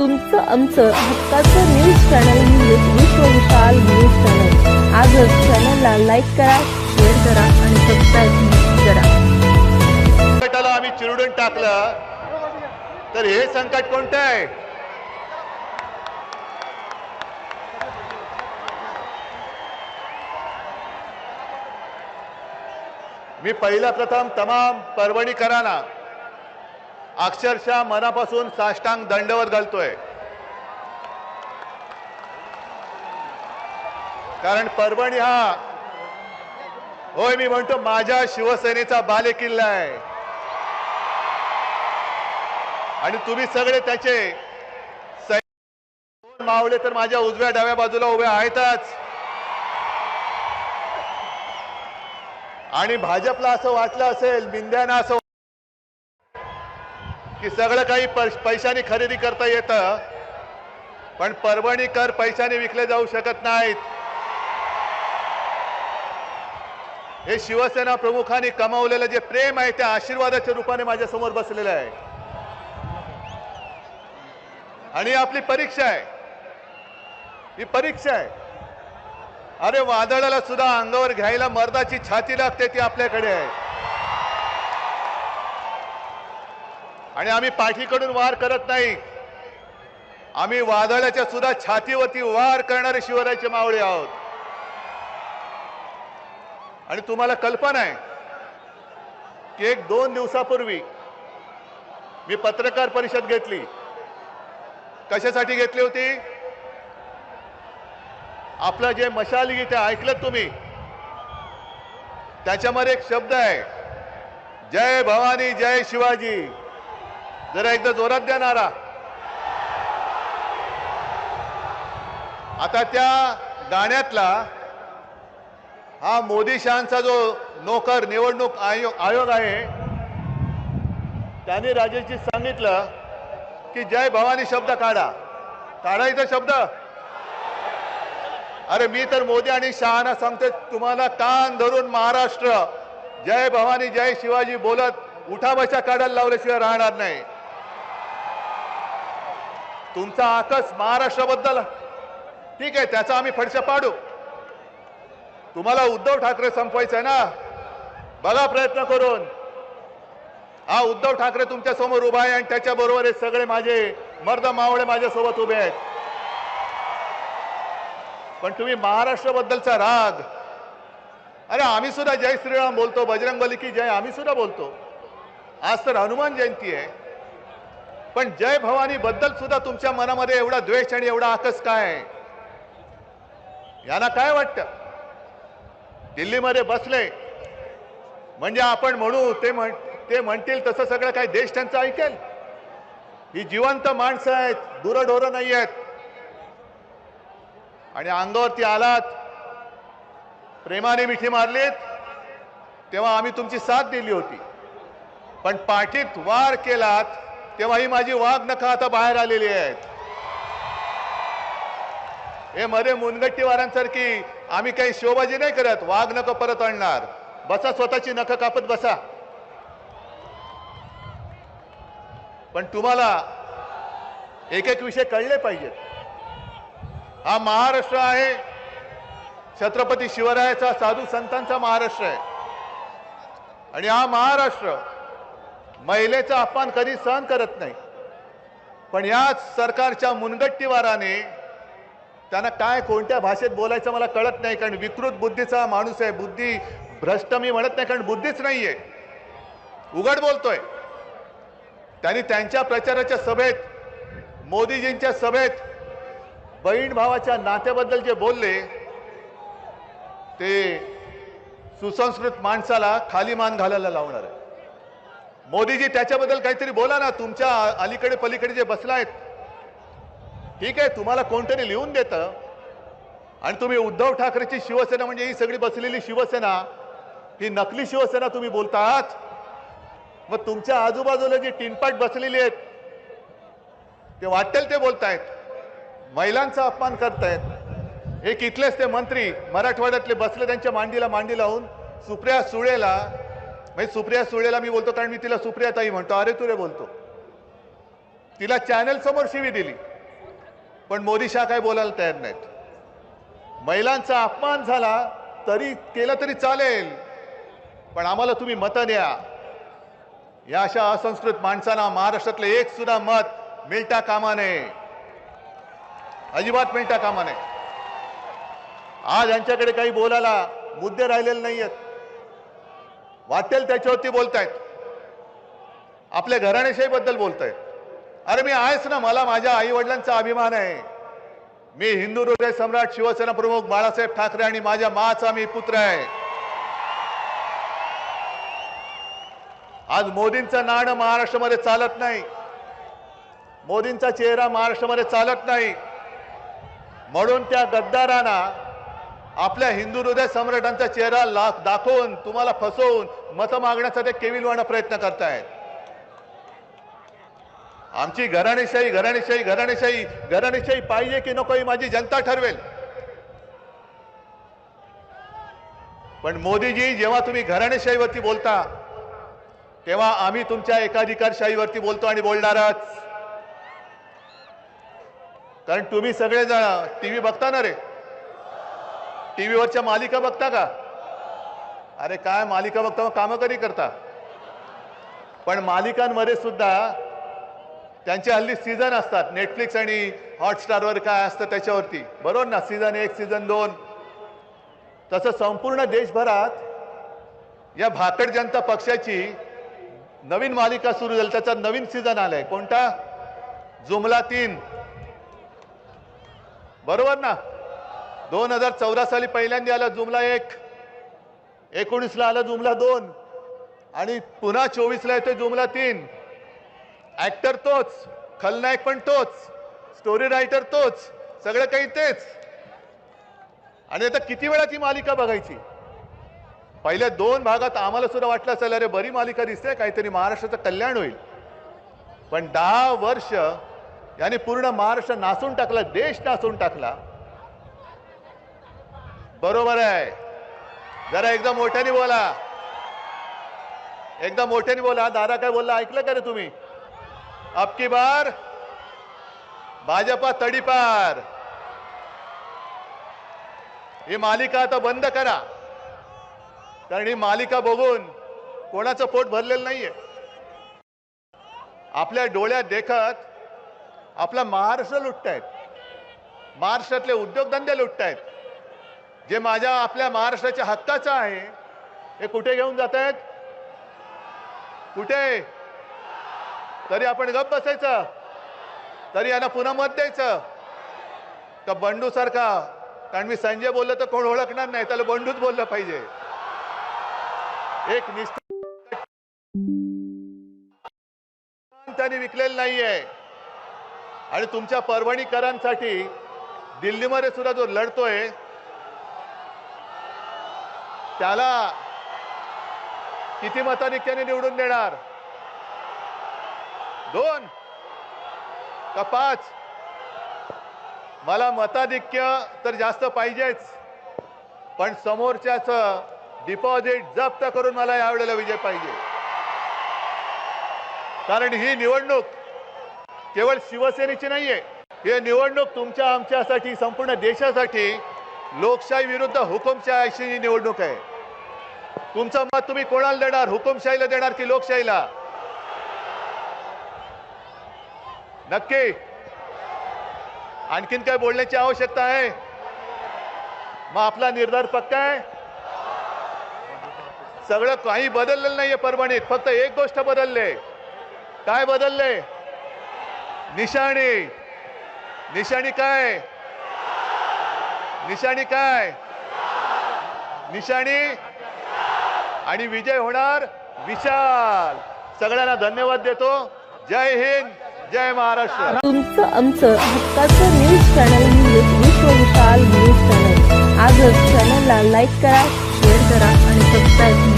तुमचं आमचं हक्काचं न्यूज चॅनल म्हणजे विश्व विशाल न्यूज चॅनल। आजच चॅनलला लाईक करा, शेअर करा आणि सबस्क्राईब करा। संकटाला आम्ही चिरडून टाकलं तर हे संकट कोणतं आहे? मी पहिला प्रथम तमाम परभणीकरांना अक्षरशः मनापासून साष्टांग दंडवत घालतोय, कारण परभणी हा होय मी म्हणतो माझ्या शिवसेनेचा बालेकिल्ला आहे आणि तुम्ही सगळे त्याचे मावळे तर माझ्या उजव्या डाव्या बाजूला उभे आहेतच। आणि भाजपला असं वाटलं असेल, मिंद्यांना असं की सगळं काही पैशाने खरेदी करता येतं, पण परभणीकर पैशाने विकले जाऊ शकत नाहीत। हे शिवसेना प्रमुखांनी कमावलेलं जे प्रेम आहे त्या आशीर्वादाच्या रूपाने माझ्या समोर बसलेलं आहे आणि आपली परीक्षा आहे, ही परीक्षा आहे। अरे वादळाला सुद्धा अंगावर घ्यायला मर्दाची छाती लागते, ती आपल्याकडे आहे आणि आम्ही पाठीकडून वार करत नाही, आम्ही वादळाच्या सुद्धा छातीवरती वार करणारे शिवरायाचे मावळे आहोत। आणि तुम्हाला कल्पना आहे की 1-2 दिवसापूर्वी मी पत्रकार परिषद घेतली। कशासाठी घेतली होती? आपलं जे मशाल गीत आहे ऐकलं तुम्ही, त्याच्यामध्ये एक शब्द आहे, जय भवानी जय शिवाजी। जरा एकदा जोरात द्या नारा। आता त्या गाण्यातला हा मोदी शहांचा जो नोकर निवडणूक आयोग आहे त्यांनी राजेशजी सांगितलं की जय भवानी शब्द काढायचा शब्द। अरे मी तर मोदी आणि शहांना सांगते, तुम्हाला कान धरून महाराष्ट्र जय भवानी जय शिवाजी बोलत उठाबशा काढायला लावल्याशिवाय राहणार नाही। तुमचा आकस महाराष्ट्राबद्दल ठीक आहे, त्याचा आम्ही फडशा पाडू। तुम्हाला उद्धव ठाकरे संपवायचं आहे ना, बघा प्रयत्न करून। हा उद्धव ठाकरे तुमच्या समोर उभा आहे आणि त्याच्या बरोबर हे सगळे माझे मर्द मावळे माझ्या सोबत उभे आहेत, पण तुम्ही महाराष्ट्राबद्दलचा राग, अरे आम्ही सुद्धा जय श्रीराम बोलतो, बजरंगबली की जय आम्ही सुद्धा बोलतो। आज तर हनुमान जयंती आहे, पण जय भवानी बद्दल सुद्धा तुमच्या मनामध्ये एवढा द्वेष आणि एवढा आकस काय आहे? यांना काय वाटतं? दिल्लीमध्ये बसले म्हणजे आपण म्हणू ते म्हणतील तसं सगळं काही देश त्यांचं ऐकेल? ही जिवंत माणसं आहेत, गुरढोरं नाही आहेत। आणि अंगावरती आलात, प्रेमाने मिठी मारलीत, तेव्हा आम्ही तुमची साथ दिली होती, पण पाठीत वार केलात तेव्हा ही माझी वाघ नखं आता बाहेर आलेली आहेत। हे मध्ये मुनगट्टीवारांसारखी आम्ही काही शोबाजी नाही करत, वाघ नखं परत आणणार। बसा, स्वतःची नखं कापत बसा। पण तुम्हाला एक एक विषय कळले पाहिजेत। हा महाराष्ट्र आहे छत्रपती शिवरायाचा, साधू संतांचा महाराष्ट्र आहे आणि हा महाराष्ट्र महिलेचा अपमान कधी सहन करत नाही, पण याच सरकारच्या मुनगट्टीवाराने त्यांना काय कोणत्या भाषेत बोलायचं मला कळत नाही, कारण विकृत बुद्धीचा माणूस आहे। बुद्धी भ्रष्ट मी म्हणत नाही, कारण बुद्धीच नाहीये, उघड बोलतोय। त्यांनी त्यांच्या प्रचाराच्या सभेत, मोदीजींच्या सभेत बहीण भावाच्या नात्याबद्दल जे बोलले ते सुसंस्कृत माणसाला खाली मान घालायला लावणार आहे। मोदीजी त्याच्याबद्दल काहीतरी बोला ना, तुमच्या अलीकडे पलीकडे जे बसलायत, ठीक आहे तुम्हाला कोणतरी लिहून देतं आणि तुम्ही उद्धव ठाकरेची शिवसेना म्हणजे ही सगळी बसलेली शिवसेना, ही नकली शिवसेना तुम्ही बोलतात। मग तुमच्या आजूबाजूला जी टिनपाट बसलेली आहेत ते वाटेल ते बोलतायत, महिलांचा अपमान करतायत। एक इथलेच ते मंत्री मराठवाड्यातले बसले त्यांच्या मांडीला मांडी लावून सुप्रिया सुळेला, म्हणजे सुप्रिया सुळेला मी बोलतो कारण मी तिला सुप्रिया ताई म्हणतो, अरे तुरे बोलतो, तिला चॅनल समोर शिवी दिली। पण मोदी शाह काय बोलायला तयार नाहीत. महिलांचा अपमान झाला तरी केलं तरी चालेल, पण आम्हाला तुम्ही मतं द्या. या अशा असंस्कृत माणसांना महाराष्ट्रातले एक सुद्धा मत मिळता कामा नये, अजिबात मिळता कामा नये. आज यांच्याकडे काही बोलायला मुद्दे राहिलेले नाही आहेत. वाटेल त्याच्यावरती बोलतायत, आपल्या घराणेशाहीबद्दल बोलतायत. अरे मी आहेच ना, मला माझ्या आई वडिलांचा अभिमान आहे. मी हिंदू हृदय सम्राट शिवसेना प्रमुख बाळासाहेब ठाकरे आणि माझ्या माचा मी पुत्र आहे. आज मोदींचं नाणं महाराष्ट्रामध्ये चालत नाही, मोदींचा चेहरा महाराष्ट्रामध्ये चालत नाही, म्हणून त्या गद्दारांना आपल्या हिंदू हृदय सम्राटांचा चेहरा दाखवून तुम्हाला फसवून मतं मागण्याचा ते केविलवाणा प्रयत्न करतायत. आमची घराणेशाही घराणेशाही घराणेशाही घराणेशाही पाहिजे की नको ही माझी जनता ठरवेल. पण मोदीजी, जेव्हा तुम्ही घराणेशाहीवरती बोलता तेव्हा आम्ही तुमच्या एकाधिकारशाहीवरती बोलतो आणि बोलणारच. कारण तुम्ही सगळेजण टीव्ही बघता ना रे, टीव्हीवरच्या मालिका बघता का? अरे काय मालिका बघता, मग कामं कधी करता? पण मालिकांमध्ये सुद्धा त्यांचे हल्ली सीझन असतात. नेटफ्लिक्स आणि हॉटस्टारवर काय असतं त्याच्यावरती, बरोबर ना? Season 1 season 2. तसं संपूर्ण देशभरात या भाकड जनता पक्षाची नवीन मालिका सुरू झाली, त्याचा नवीन सीझन आलाय. कोणता? जुमला 3, बरोबर ना? 2014 साली पहिल्यांदा आला जुमला 1, 19ला आला जुमला 2 आणि पुन्हा 24ला येतोय जुमला 3. ऍक्टर तोच, खलनायक पण तोच, स्टोरी रायटर तोच, सगळं काही तेच. आणि आता किती वेळा ती मालिका बघायची? पहिल्या 2 भागात आम्हाला सुद्धा वाटलं असेल अरे बरी मालिका दिसते, काहीतरी महाराष्ट्राचं कल्याण होईल. पण 10 वर्ष याने पूर्ण महाराष्ट्र नासून टाकला, देश नासून टाकला. बरोबर आहे, जरा एकदम मोठ्याने बोला, एकदम मोठ्याने बोला. दादा काय बोलला ऐकलं का रे तुम्ही? अब की बार भाजपा तडीपार. ही मालिका आता बंद करा, कारण ही मालिका बघून कोणाचं पोट भरलेलं नाहीये. आपल्या डोळ्यात देखत आपला महाराष्ट्र लुटतायत, महाराष्ट्रातले उद्योगधंदे लुटतायत. जे माझ्या आपल्या महाराष्ट्राच्या हक्काचं आहे हे कुठे घेऊन जात आहेत? कुठे? तरी आपण गप्प बसायचं? तरी यांना पुन्हा मत द्यायचं का बंडू सारखा? कारण मी संजय बोललो तर कोण ओळखणार नाही, त्याला बंडूच बोललं पाहिजे. एक निश्चित त्यांनी विकलेलं नाहीये. आणि तुमच्या परभणीकरांसाठी दिल्लीमध्ये सुद्धा जो लढतोय त्याला किती मताधिक्याने निवडून देणार? 2 का 5? मला मताधिक्य तर जास्त पाहिजेच, पण समोरच्याचं डिपॉझिट जप्त करून मला यावेळेला विजय पाहिजे. कारण ही निवडणूक केवळ शिवसेनेची नाहीये, ही निवडणूक तुमच्या आमच्यासाठी, संपूर्ण देशासाठी लोकशाही विरुद्ध हुकुमशाहीची निवडणूक आहे. तुमचं मत तुम्ही कोणाला देणार? हुकुमशाहीला देणार की लोकशाहीला? नक्की. आणखीन काय बोलण्याची आवश्यकता आहे? मग आपला निर्धार पक्का आहे. सगळं काही बदललेलं नाहीये परभणीत, फक्त एक गोष्ट बदलले. काय बदलले? निशाणी. निशाणी काय? निशाणी काय? निशाणी. आणि विजय होणार विशाल. सगळ्यांना धन्यवाद देतो. जय हिंद, जय महाराष्ट्र. तुमचं आमचं हक्काचं न्यूज चॅनल म्हणजे विश्व विशाल न्यूज चॅनल. आजच चॅनलला लाईक करा, शेअर करा आणि सबस्क्राईब